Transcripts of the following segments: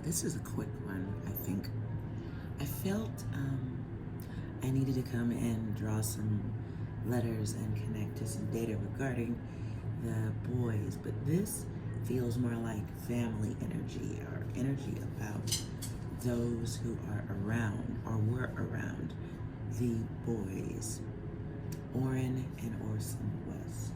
This is a quick one. I think I felt I needed to come and draw some letters and connect to some data regarding the boys, but this feels more like family energy or energy about those who are around or were around the boys. Orrin and Orson West.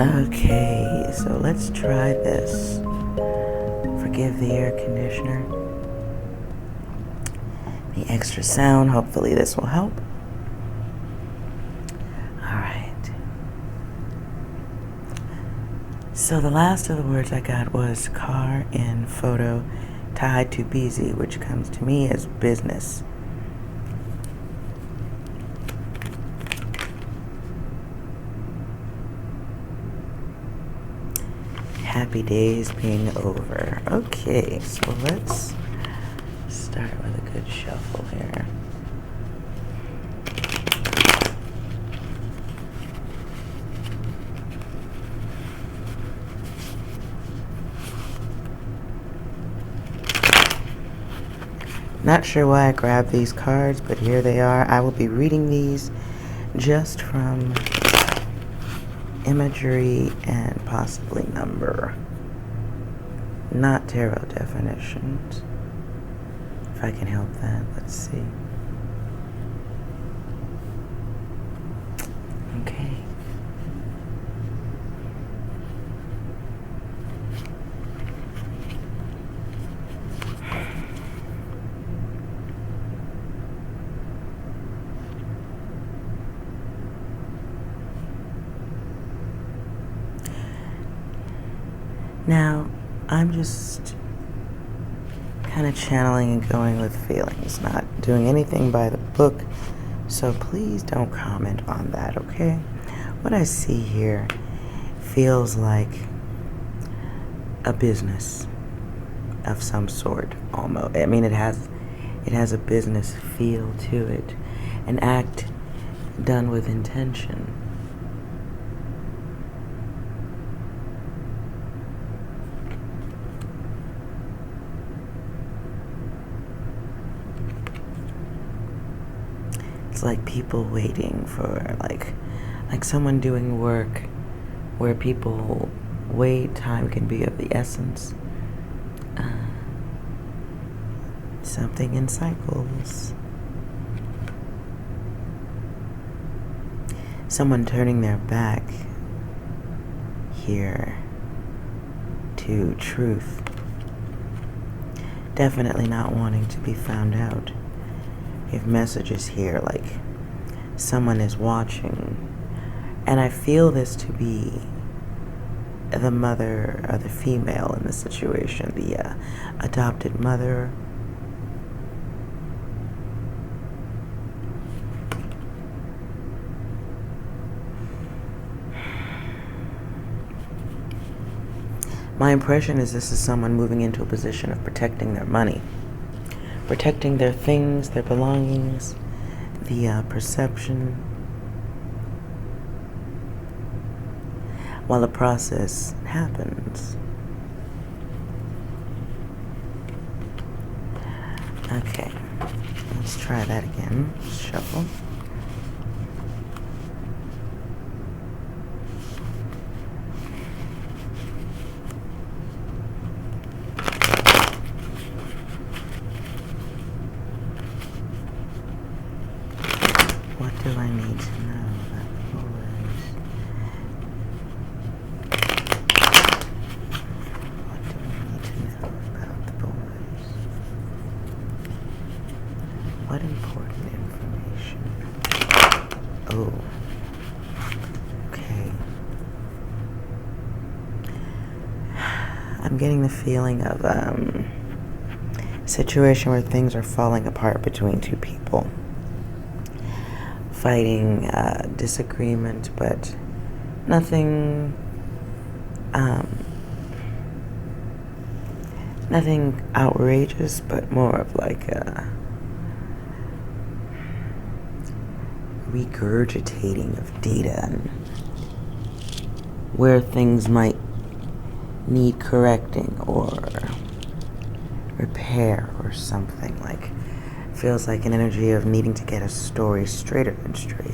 Okay, so let's try this. Forgive the air conditioner. The extra sound, hopefully this will help. Alright. So the last of the words I got was car in photo tied to busy, which comes to me as business. Happy days being over. Okay, so let's start with a good shuffle here. Not sure why I grabbed these cards, but here they are. I will be reading these just from imagery and possibly number, not tarot definitions. If I can help that, let's see. Okay. Now, I'm just kind of channeling and going with feelings, not doing anything by the book, so please don't comment on that, okay? What I see here feels like a business of some sort, almost. I mean, it has a business feel to it, an act done with intention. Like people waiting for like someone doing work where people wait. Time can be of the essence. Something in cycles. Someone turning their back here to truth. Definitely not wanting to be found out. If messages here like someone is watching, and I feel this to be the mother or the female in the situation, the adopted mother. My impression is this is someone moving into a position of protecting their money, protecting their things, their belongings, the perception, while the process happens. Okay, let's try that again. Shuffle. What do I need to know about the boys? What do I need to know about the boys? What important information? Oh. Okay. I'm getting the feeling of a situation where things are falling apart between two people. Fighting, disagreement, but nothing outrageous, but more of like a regurgitating of data and where things might need correcting or repair or something. Like, feels like an energy of needing to get a story straighter than straight.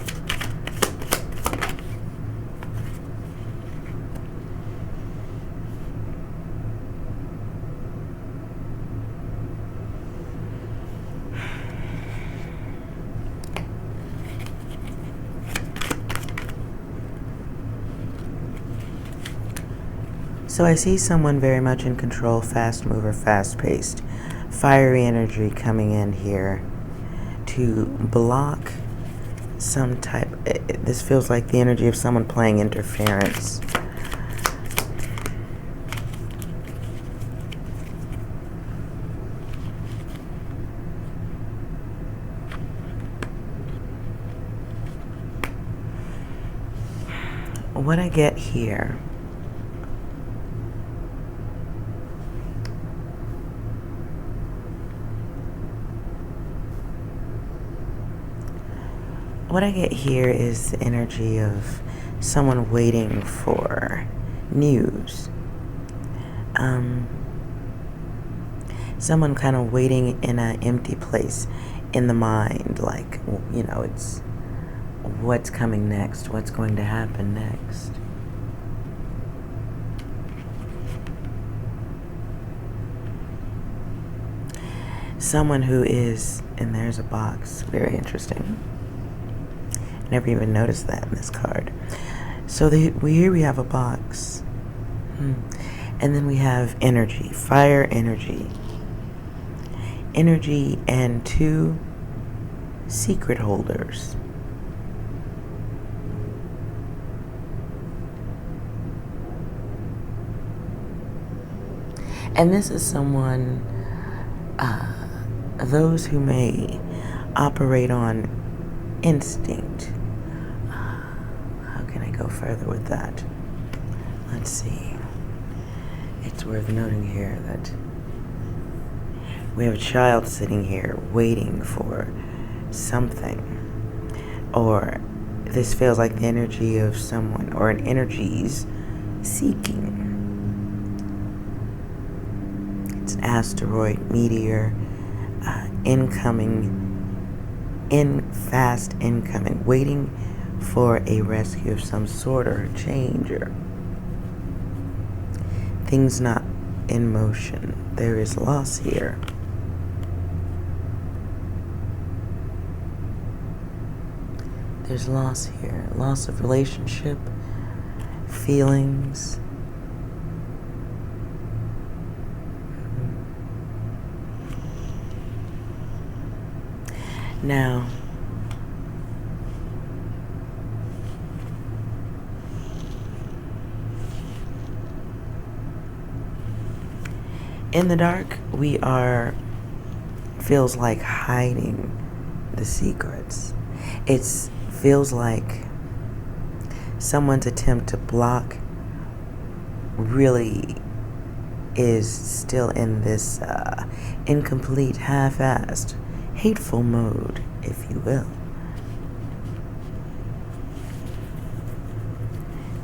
So I see someone very much in control, fast mover, fast paced, fiery energy coming in here to block some type. This feels like the energy of someone playing interference. What I get here, is the energy of someone waiting for news. Someone kind of waiting in an empty place in the mind, like, you know, it's what's coming next, what's going to happen next. Someone who is, and there's a box, very interesting. Never even noticed that in this card. So here we have a box. And then we have energy, fire energy. Energy and 2 secret holders. And this is someone, those who may operate on instinct. How can I go further with that? Let's see. It's worth noting here that we have a child sitting here waiting for something. Or this feels like the energy of someone, or an energies seeking. It's an asteroid, meteor, fast incoming, waiting for a rescue of some sort or a change, or things not in motion. There is loss here. There's loss here. Loss of relationship, feelings. Now, in the dark, feels like hiding the secrets. It feels like someone's attempt to block really is still in this incomplete, half-assed, hateful mode, if you will.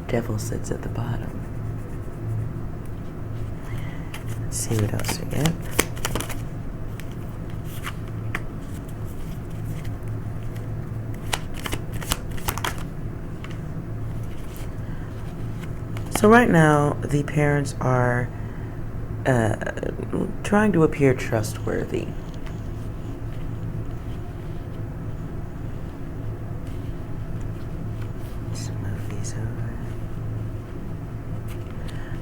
Devil sits at the bottom. Let's see what else we get. So right now, the parents are trying to appear trustworthy.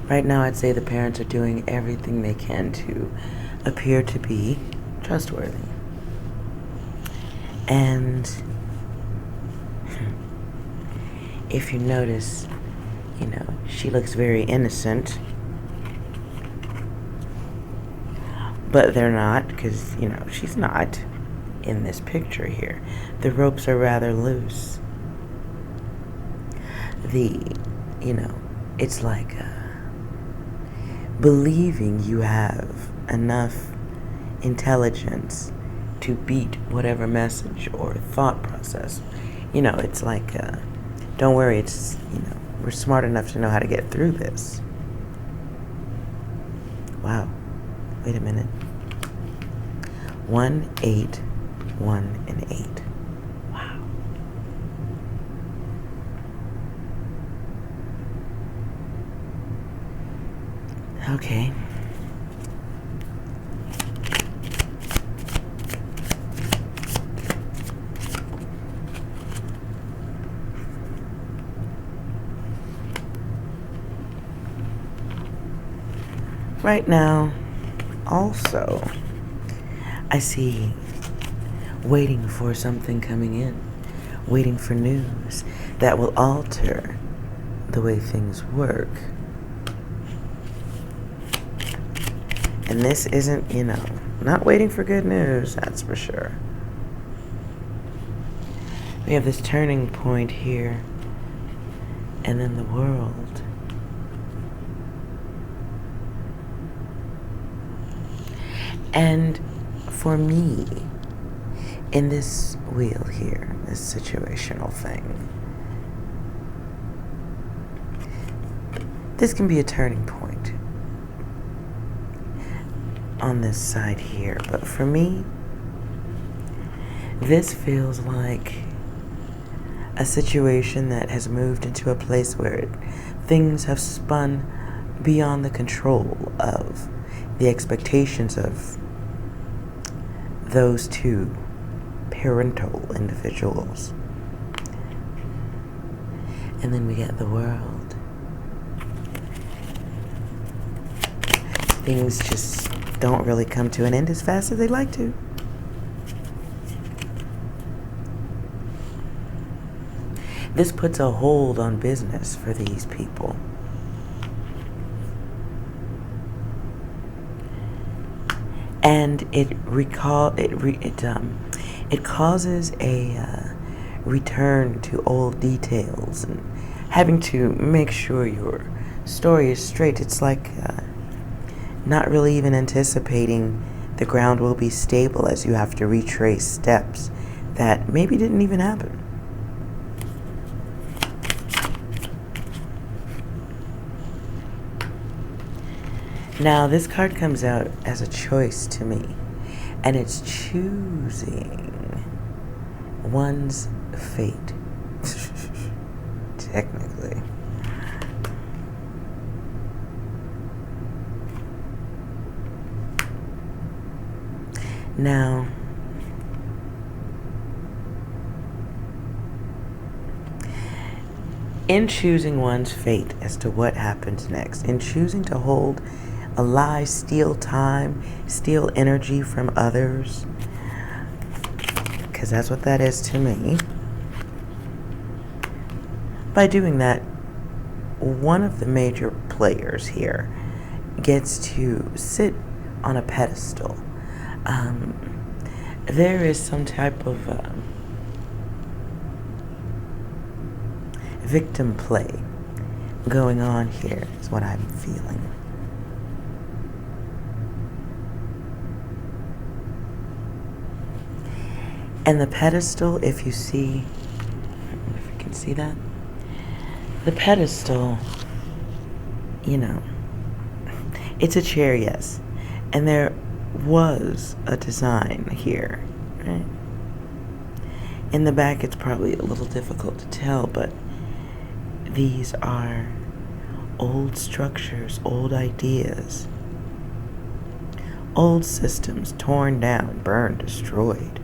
Right now, I'd say the parents are doing everything they can to appear to be trustworthy. And if you notice, you know, she looks very innocent. But they're not, because, you know, she's not in this picture here. The ropes are rather loose. It's like believing you have enough intelligence to beat whatever message or thought process. You know, it's like, don't worry, it's, you know, we're smart enough to know how to get through this. Wow. Wait a minute. 1, 8, 1, and 8. Wow. Okay. Right now, also, I see waiting for something coming in, waiting for news that will alter the way things work. And this isn't, not waiting for good news, that's for sure. We have this turning point here, and then the world. And for me, in this wheel here, this situational thing, this can be a turning point on this side here. But for me, this feels like a situation that has moved into a place where things have spun beyond the control of the expectations of those two parental individuals. And then we get the world. Things just don't really come to an end as fast as they'd like to. This puts a hold on business for these people. And it causes a return to old details and having to make sure your story is straight. It's like not really even anticipating the ground will be stable as you have to retrace steps that maybe didn't even happen. Now, this card comes out as a choice to me, and it's choosing one's fate, technically. Now, in choosing one's fate as to what happens next, in choosing to hold a lie, steal time, steal energy from others, because that's what that is to me. By doing that, one of the major players here gets to sit on a pedestal. There is some type of victim play going on here, is what I'm feeling. And the pedestal, if you see, I don't know if you can see that, the pedestal, it's a chair, yes, and there was a design here, right? In the back, it's probably a little difficult to tell, but these are old structures, old ideas, old systems torn down, burned, destroyed.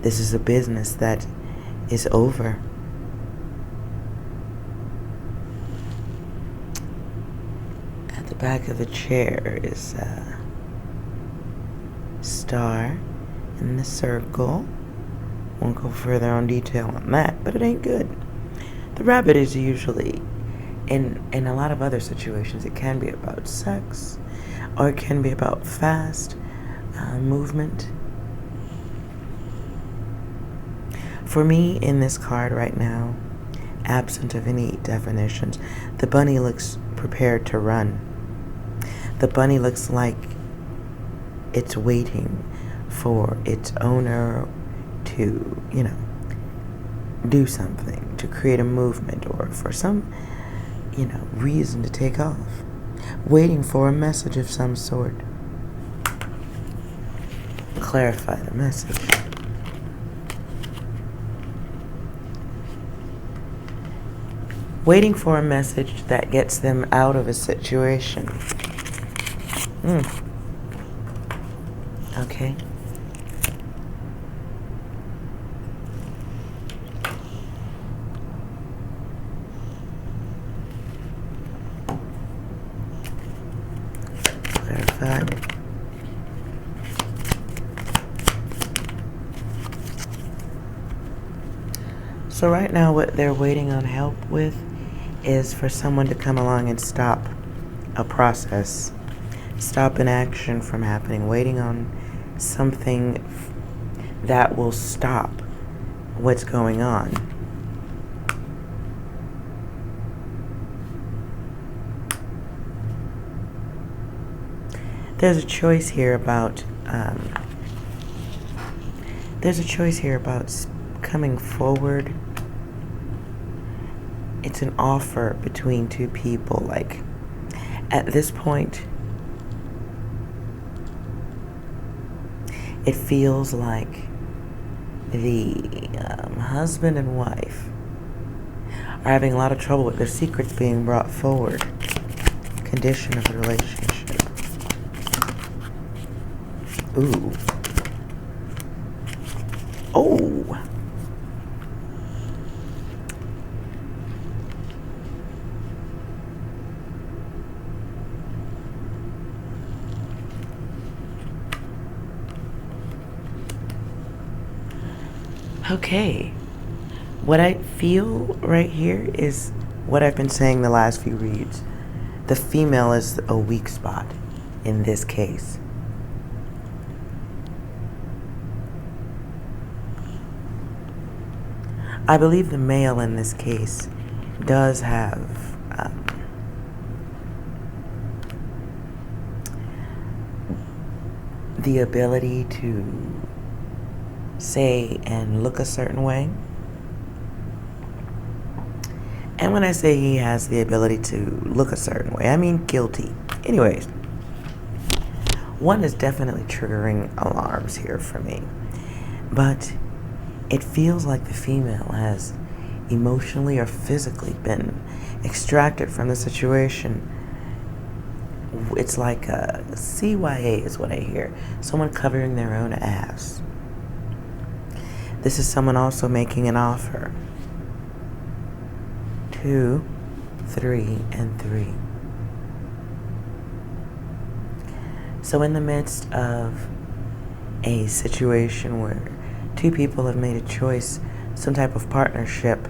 This is a business that is over. At the back of the chair is a star in the circle. Won't go further on detail on that, but it ain't good. The rabbit is usually, in a lot of other situations, it can be about sex, or it can be about fast movement. For me, in this card right now, absent of any definitions, the bunny looks prepared to run. The bunny looks like it's waiting for its owner to, do something, to create a movement, or for some, reason to take off. Waiting for a message of some sort. Clarify the message. Waiting for a message that gets them out of a situation. Okay. So right now what they're waiting on help with is for someone to come along and stop a process, stop an action from happening, waiting on something that will stop what's going on. There's a choice here about coming forward. It's an offer between two people. Like, at this point, it feels like the husband and wife are having a lot of trouble with their secrets being brought forward. Condition of the relationship. Ooh. Oh. Okay. What I feel right here is what I've been saying the last few reads. The female is a weak spot in this case. I believe the male in this case does have the ability to say and look a certain way. And when I say he has the ability to look a certain way, I mean guilty. Anyways, one is definitely triggering alarms here for me. But it feels like the female has emotionally or physically been extracted from the situation. It's like a CYA is what I hear. Someone covering their own ass. This is someone also making an offer. 2, 3, and 3. So in the midst of a situation where two people have made a choice, some type of partnership,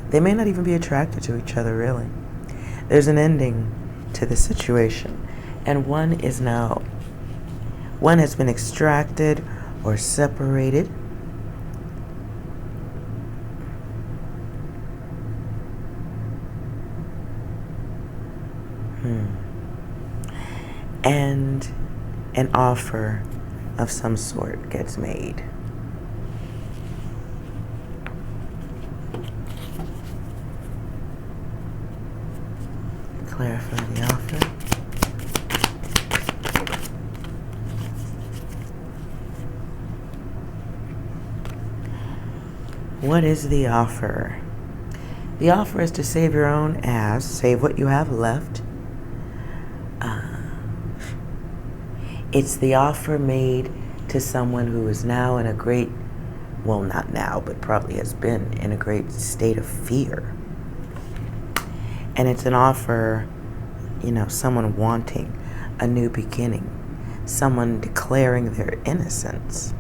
they may not even be attracted to each other, really. There's an ending to the situation, and one has been extracted or separated. And an offer of some sort gets made. Clarify the offer. What is the offer? The offer is to save your own ass, save what you have left. It's the offer made to someone who is now in a great, well, not now, but probably has been in a great state of fear. And it's an offer, someone wanting a new beginning, someone declaring their innocence.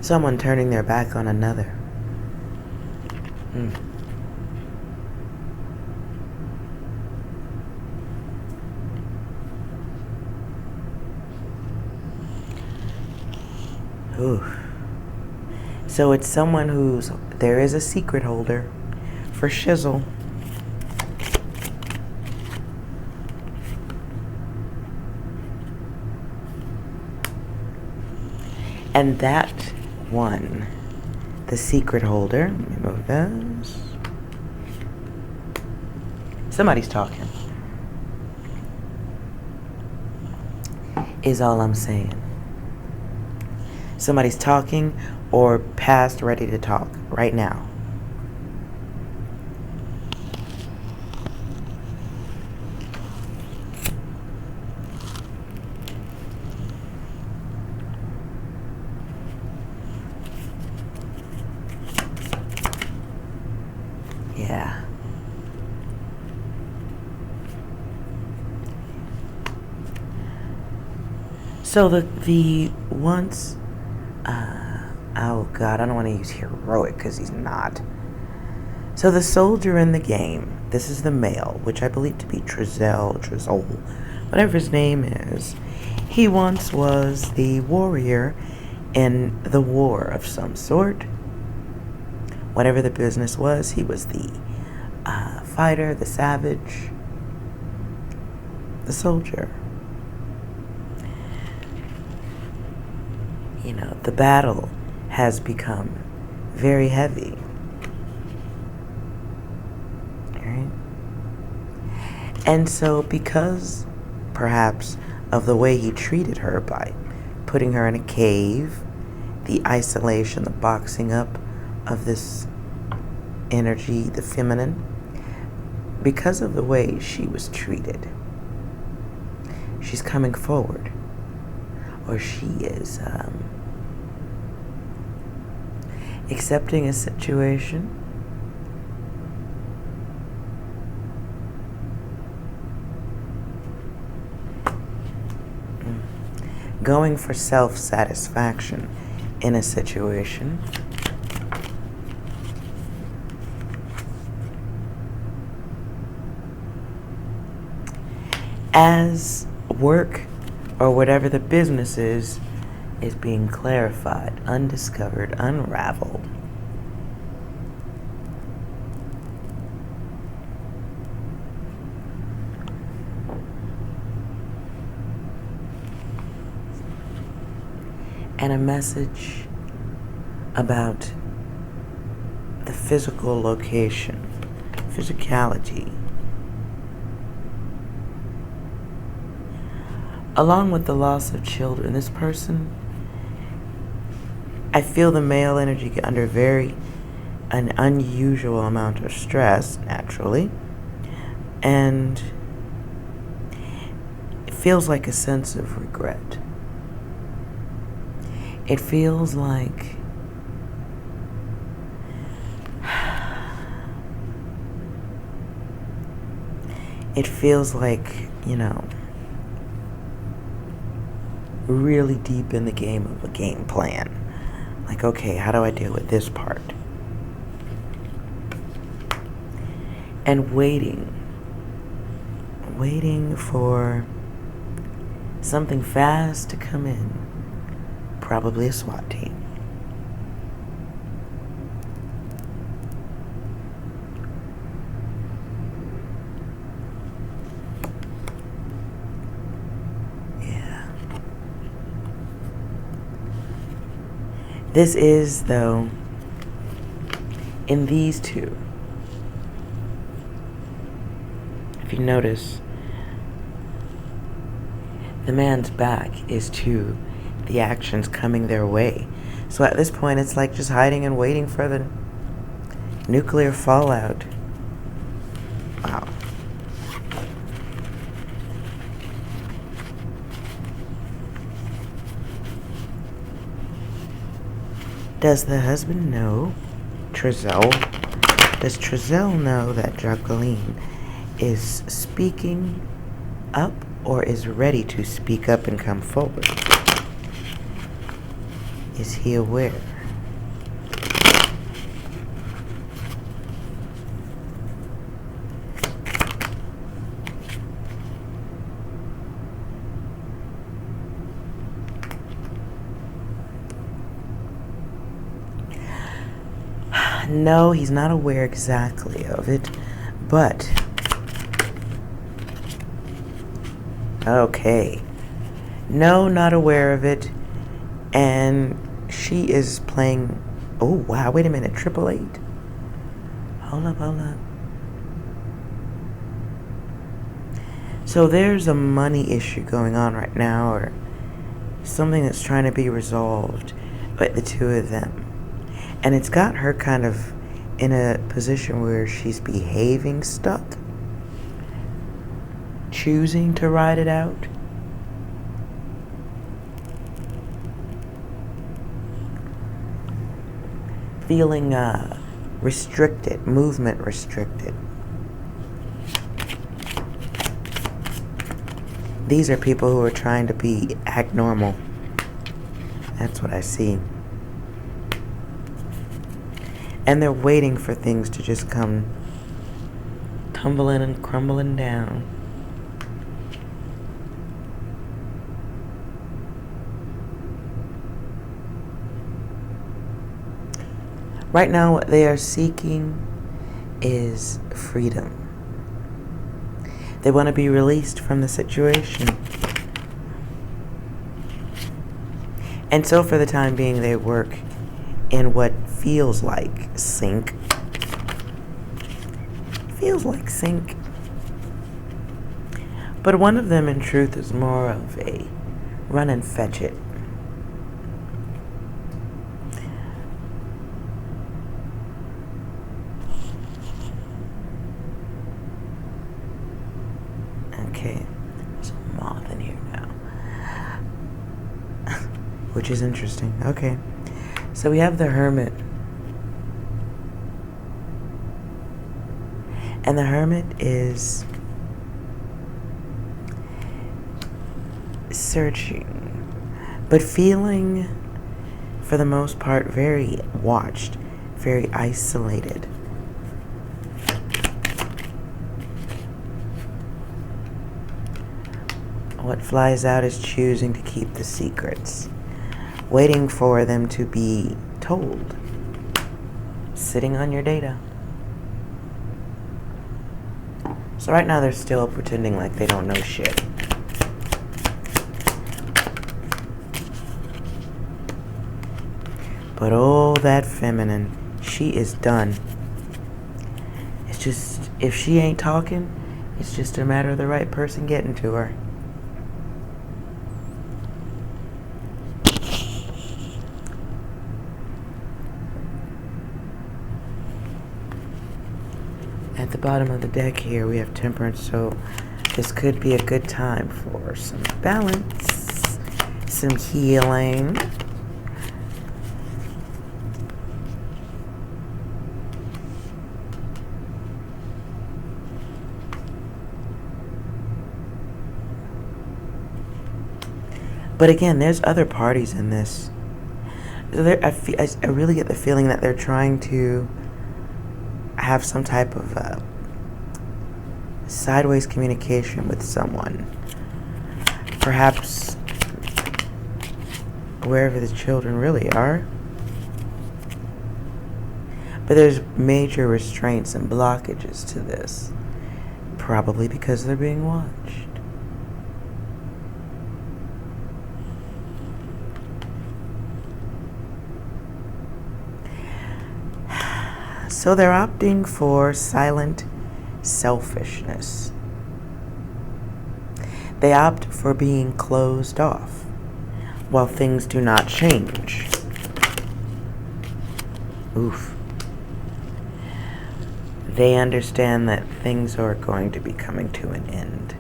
Someone turning their back on another. Ooh. So it's someone there is a secret holder for shizzle. And that one, the secret holder, let me move this. Somebody's talking, is all I'm saying. Somebody's talking or past ready to talk right now. Yeah. So the once, oh God, I don't want to use heroic because he's not. So the soldier in the game, this is the male, which I believe to be Trezol, whatever his name is. He once was the warrior in the war of some sort. Whatever the business was, he was the fighter, the savage, the soldier. You know, the battle has become very heavy. Right? And so because perhaps of the way he treated her by putting her in a cave, the isolation, the boxing up of this energy, the feminine, because of the way she was treated, she's coming forward, or she is accepting a situation, going for self-satisfaction in a situation, as work or whatever the business is being clarified, undiscovered, unraveled. And a message about the physical location, physicality, along with the loss of children. This person, I feel the male energy under an unusual amount of stress, naturally, and it feels like a sense of regret. It feels like you know, really deep in the game of a game plan. Like, okay, how do I deal with this part? And waiting for something fast to come in. Probably a SWAT team. This is, though, in these two, if you notice, the man's back is to the actions coming their way. So at this point, it's like just hiding and waiting for the nuclear fallout. Wow. Does the husband know, Trezol? Does Trezol know that Jacqueline is speaking up or is ready to speak up and come forward? Is he aware? No, he's not aware exactly of it, but okay. No, not aware of it, and she is playing. Oh wow! Wait a minute, 888. Hold up. So there's a money issue going on right now, or something that's trying to be resolved by the two of them. And it's got her kind of in a position where she's behaving stuck, choosing to ride it out. Feeling restricted, movement restricted. These are people who are trying to act normal. That's what I see. And they're waiting for things to just come tumbling and crumbling down. Right now, what they are seeking is freedom. They want to be released from the situation. And so for the time being, they work in what feels like sync. Feels like sync. But one of them, in truth, is more of a run and fetch it. Okay, there's a moth in here now. Which is interesting. Okay. So we have the Hermit. And the Hermit is searching, but feeling, for the most part, very watched, very isolated. What flies out is choosing to keep the secrets, waiting for them to be told, sitting on your data. So right now they're still pretending like they don't know shit. But oh, that feminine, she is done. It's just, if she ain't talking, it's just a matter of the right person getting to her. At the bottom of the deck here, we have Temperance, so this could be a good time for some balance, some healing. But again, there's other parties in this. So I really get the feeling that they're trying to have some type of sideways communication with someone. Perhaps wherever the children really are. But there's major restraints and blockages to this. Probably because they're being watched. So they're opting for silent selfishness. They opt for being closed off while things do not change. Oof. They understand that things are going to be coming to an end.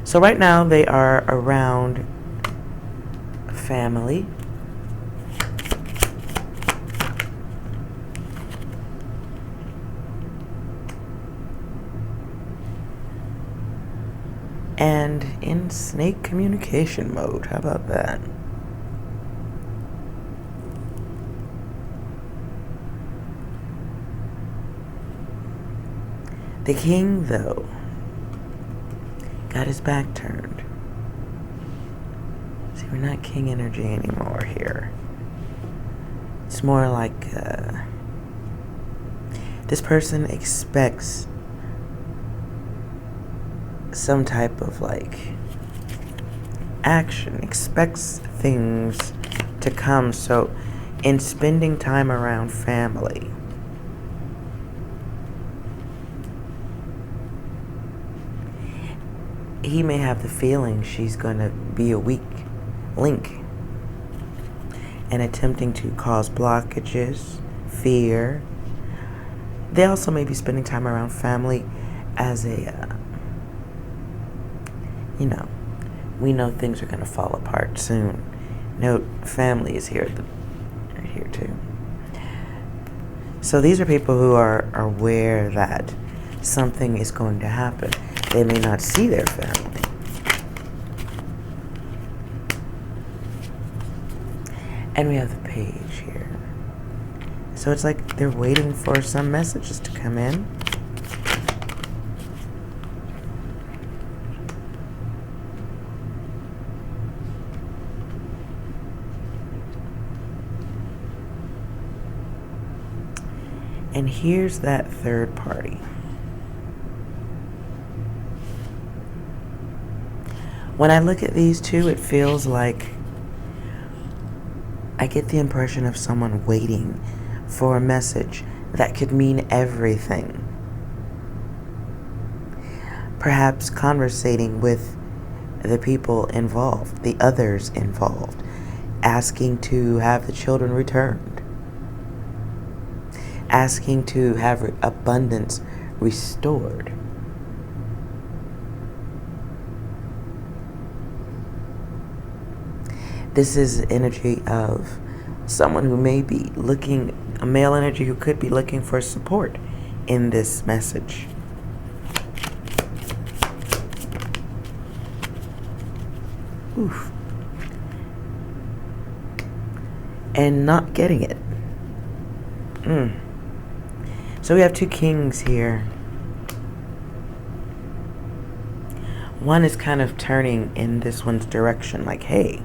So right now they are around family. And in snake communication mode. How about that? The king, though, got his back turned. See, we're not king energy anymore here. It's more like this person expects some type of action, expects things to come. So in spending time around family, he may have the feeling she's going to be a weak link and attempting to cause blockages, fear. They also may be spending time around family as a we know things are going to fall apart soon. Note, family is here right here too. So these are people who are aware that something is going to happen. They may not see their family. And we have the page here. So it's like they're waiting for some messages to come in. And here's that third party. When I look at these two, it feels like I get the impression of someone waiting for a message that could mean everything. Perhaps conversating with the people involved, the others involved, asking to have the children returned, asking to have abundance restored. This is energy of someone who may be looking, a male energy who could be looking for support in this message. Oof. And not getting it. So we have two kings here. One is kind of turning in this one's direction, like, hey,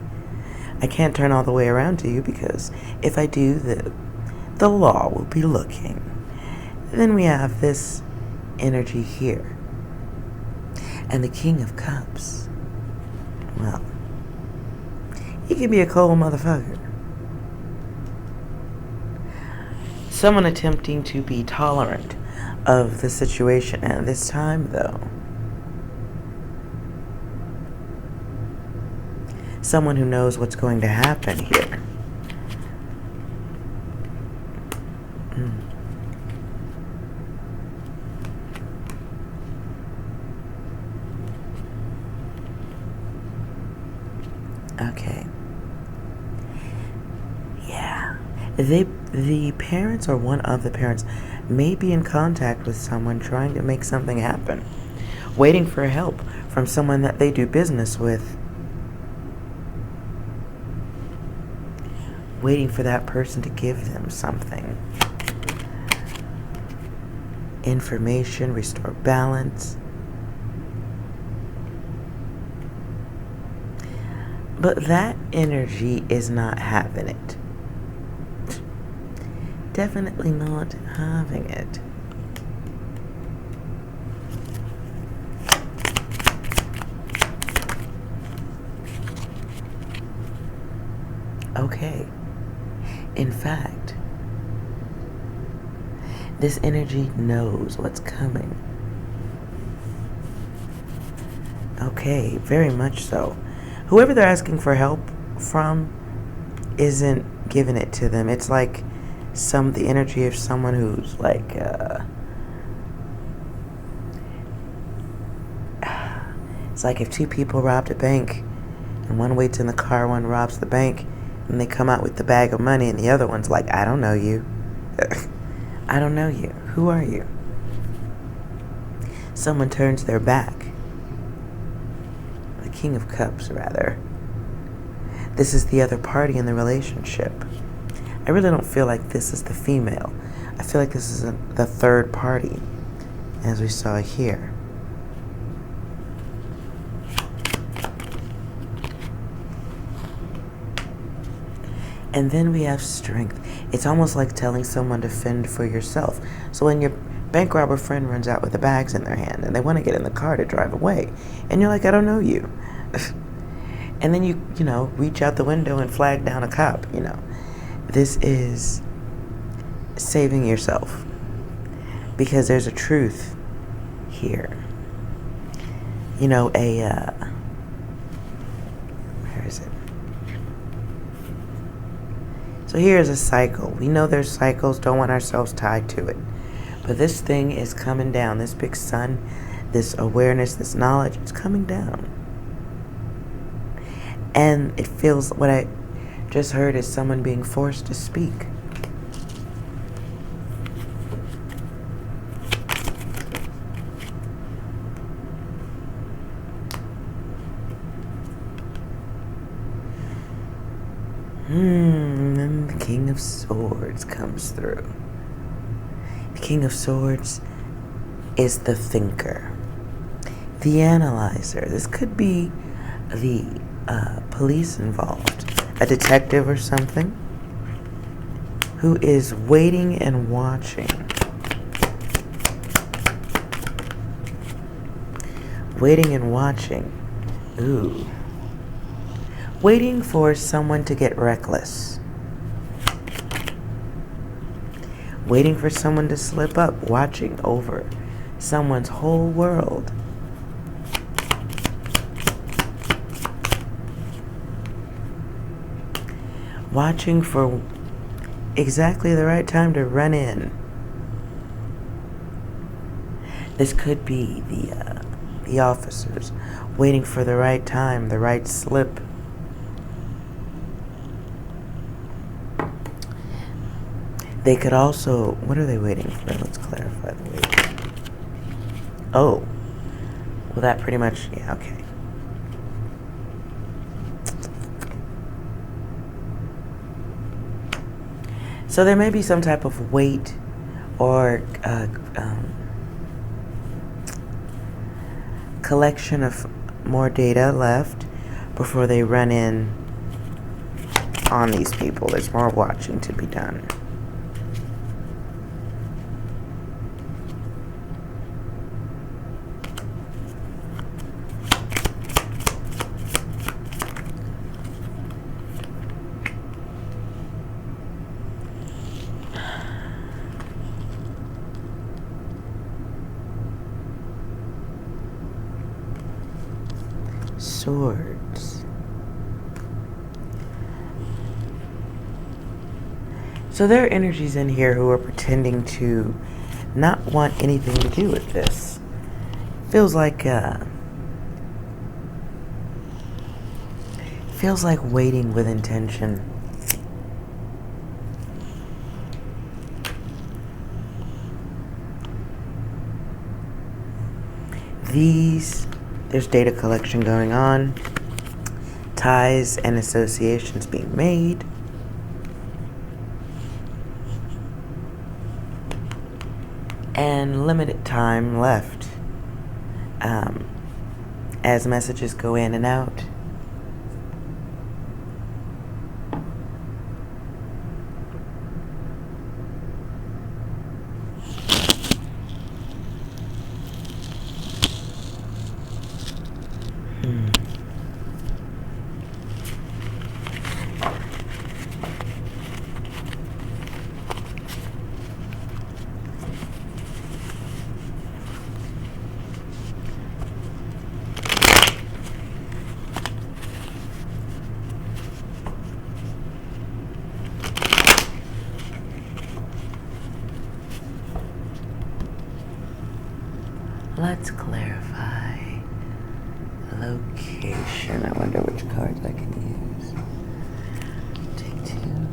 I can't turn all the way around to you because if I do, the law will be looking. Then we have this energy here. And the King of Cups. Well, he can be a cold motherfucker. Someone attempting to be tolerant of the situation at this time, though. Someone who knows what's going to happen here. Okay. Yeah. The parents or one of the parents may be in contact with someone trying to make something happen. Waiting for help from someone that they do business with. Waiting for that person to give them something. Information, restore balance. But that energy is not having it. Definitely not having it. Okay. In fact, this energy knows what's coming. Okay, very much so. Whoever they're asking for help from isn't giving it to them. It's like the energy of someone who's like, it's like if two people robbed a bank and one waits in the car, one robs the bank, and they come out with the bag of money, and the other one's like, I don't know you. I don't know you. Who are you? Someone turns their back. The King of Cups, rather. This is the other party in the relationship. I really don't feel like this is the female. I feel like this is the third party, as we saw here. And then we have strength. It's almost like telling someone to fend for yourself. So when your bank robber friend runs out with the bags in their hand and they want to get in the car to drive away, and you're like, I don't know you. And then you reach out the window and flag down a cop, This is saving yourself. Because there's a truth here. Where is it? So here's a cycle. We know there's cycles, don't want ourselves tied to it. But this thing is coming down. This big sun, this awareness, this knowledge, it's coming down. And it feels, what I just heard is someone being forced to speak. And the King of Swords comes through. The King of Swords is the thinker, the analyzer. This could be the police involved, a detective or something, who is waiting and watching. Waiting and watching. Ooh. Waiting for someone to get reckless. Waiting for someone to slip up. Watching over someone's whole world. Watching for exactly the right time to run in. This could be the officers waiting for the right time, the right slip. They could also, what are they waiting for? Let's clarify the waiting. Oh, well that pretty much, yeah, okay. So there may be some type of wait or collection of more data left before they run in on these people. There's more watching to be done. Swords. So there are energies in here who are pretending to not want anything to do with this. Feels like waiting with intention. There's data collection going on, ties and associations being made. And limited time left as messages go in and out. Let's clarify location. I wonder which cards I can use. Take two.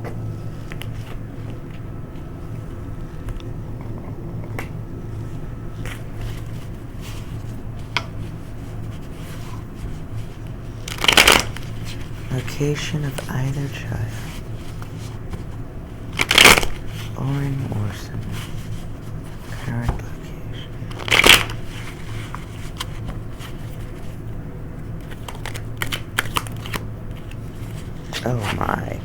Location of either child. Orrin and Orson. Current location. Oh my.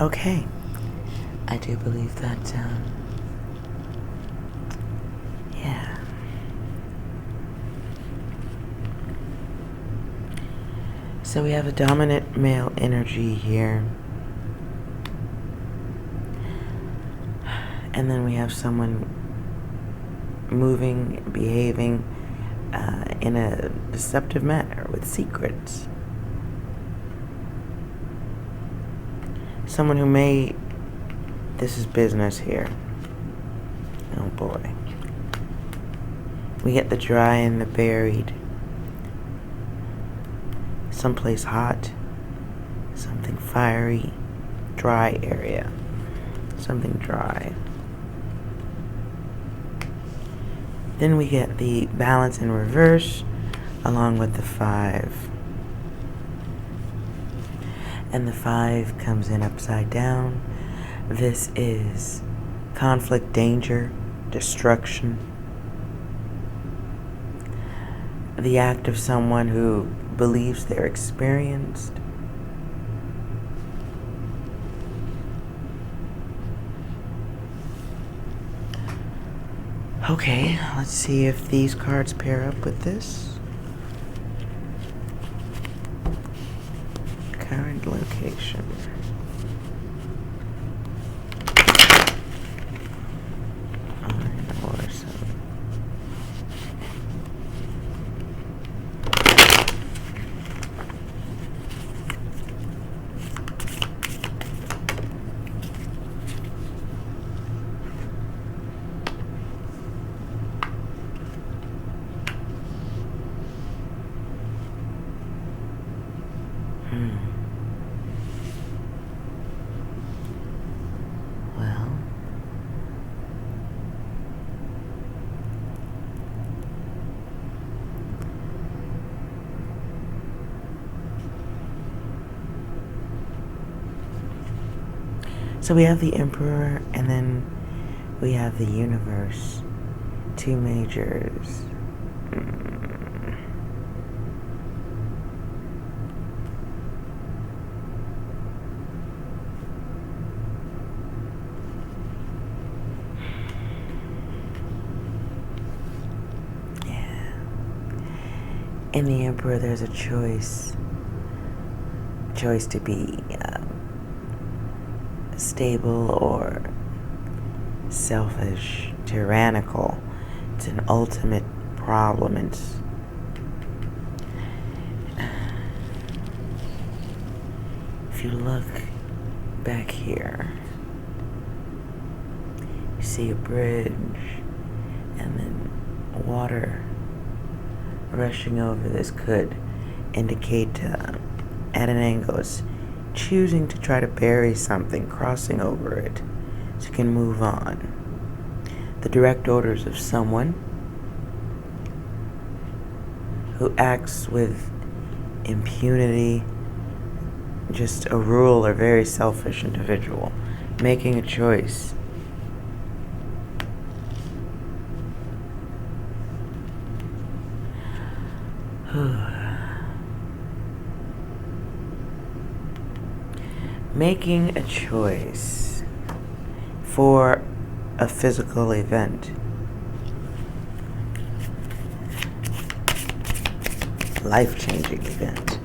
Okay. I do believe that, yeah. So we have a dominant male energy here. And then we have someone moving, behaving in a deceptive manner with secrets. Someone who may, this is business here. Oh boy. We get the dry and the buried. Someplace hot, something fiery, dry area, something dry. Then we get the balance in reverse along with the 5. And the 5 comes in upside down. This is conflict, danger, destruction. The act of someone who believes they're experienced. Okay, let's see if these cards pair up with this. Current location. Orrin and Orson. Well, so we have the Emperor, and then we have the Universe. 2 majors. In the Emperor, there's a choice. Choice to be stable or selfish, tyrannical. It's an ultimate problem. If you look back here, you see a bridge and then water rushing over. This could indicate at an angle it's choosing to try to bury something, crossing over it so you can move on. The direct orders of someone who acts with impunity, just a rule or very selfish individual, making a choice. Making a choice for a physical event. Life-changing event.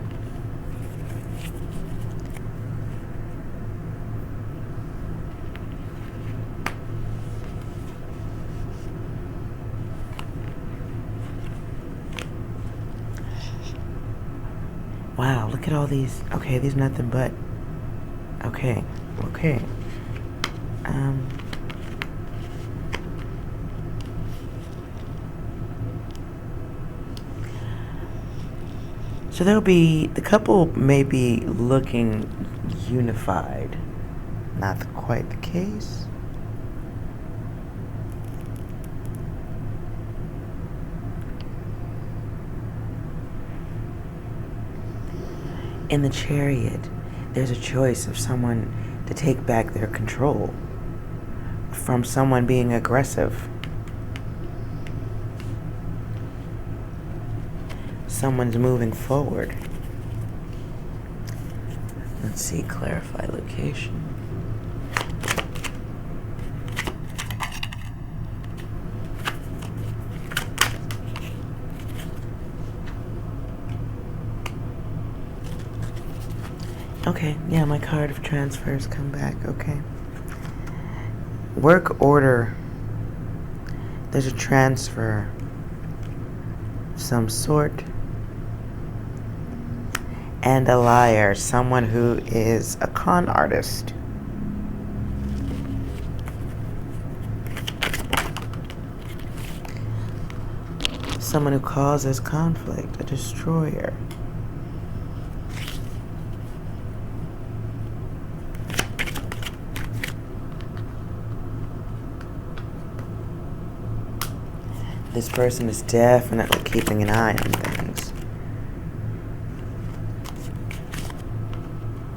Wow, look at all these. Okay, these nothing but. Okay. So there'll be, the couple may be looking unified. Not quite the case. In the Chariot, there's a choice of someone to take back their control from someone being aggressive. Someone's moving forward. Let's see, clarify location. Okay, yeah, my card of transfers come back, okay. Work order. There's a transfer of some sort. And a liar, someone who is a con artist. Someone who causes conflict, a destroyer. This person is definitely keeping an eye on things.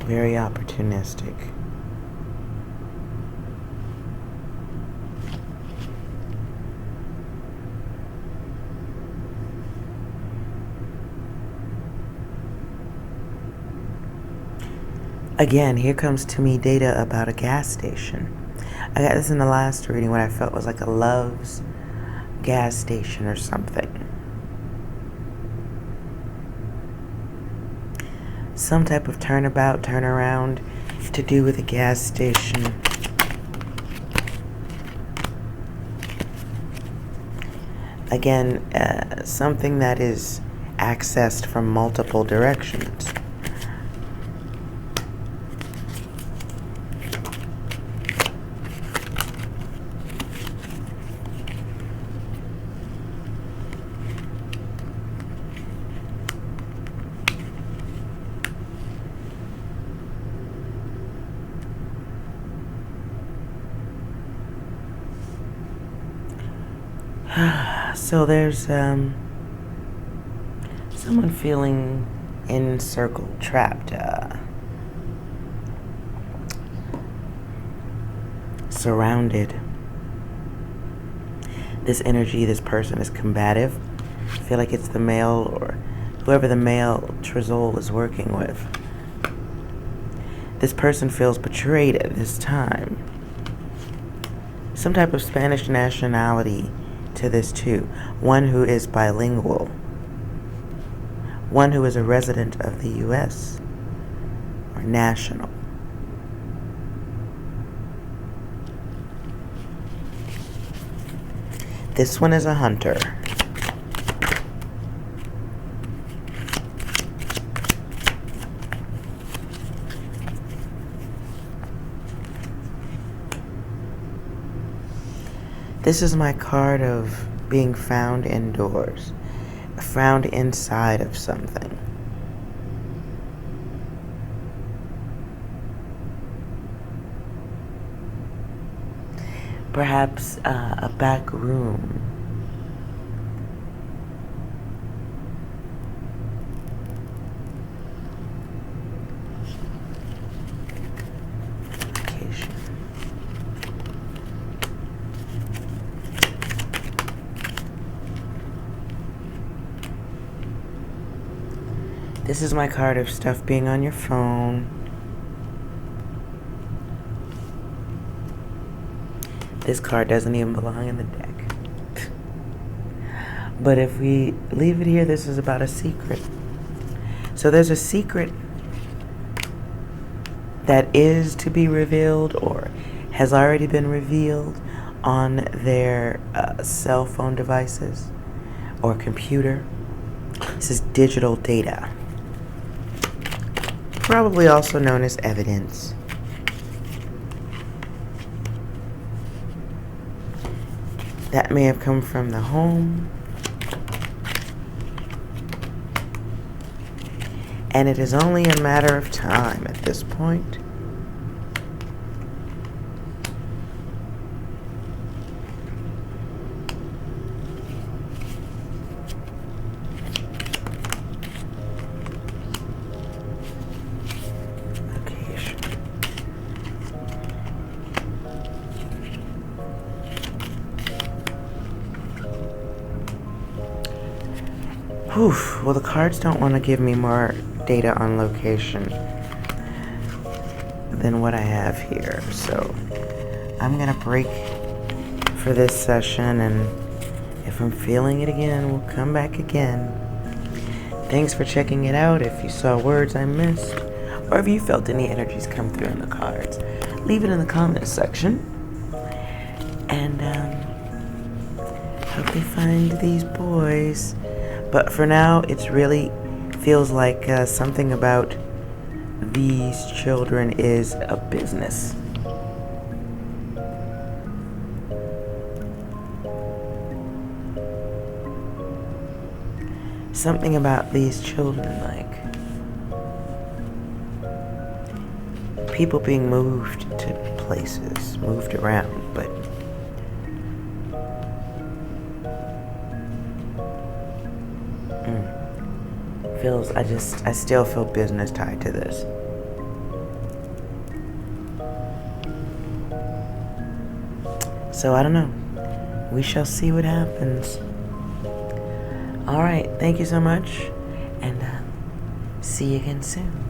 Very opportunistic. Again, here comes to me data about a gas station. I got this in the last reading, what I felt was like a Love's gas station or something. Some type of turnabout, turnaround to do with a gas station. Again, something that is accessed from multiple directions. So there's someone feeling encircled, trapped, surrounded. This energy, this person is combative. I feel like it's the male or whoever the male Trizol is working with. This person feels betrayed at this time. Some type of Spanish nationality to this too. One who is bilingual. One who is a resident of the U.S. or national. This one is a hunter. This is my card of being found indoors, found inside of something. Perhaps a back room. This is my card of stuff being on your phone. This card doesn't even belong in the deck. But if we leave it here, this is about a secret. So there's a secret that is to be revealed or has already been revealed on their cell phone devices or computer. This is digital data. Probably also known as evidence. That may have come from the home. And it is only a matter of time at this point. Whew. Well, the cards don't want to give me more data on location than what I have here. So I'm going to break for this session, and if I'm feeling it again, we'll come back again. Thanks for checking it out. If you saw words I missed, or if you felt any energies come through in the cards, leave it in the comments section. And hope they find these boys. But for now, it really feels like something about these children is a business. something about these children, like people being moved to places, moved around, but I still feel business tied to this. So I don't know. We shall see what happens. All right, thank you so much, and see you again soon.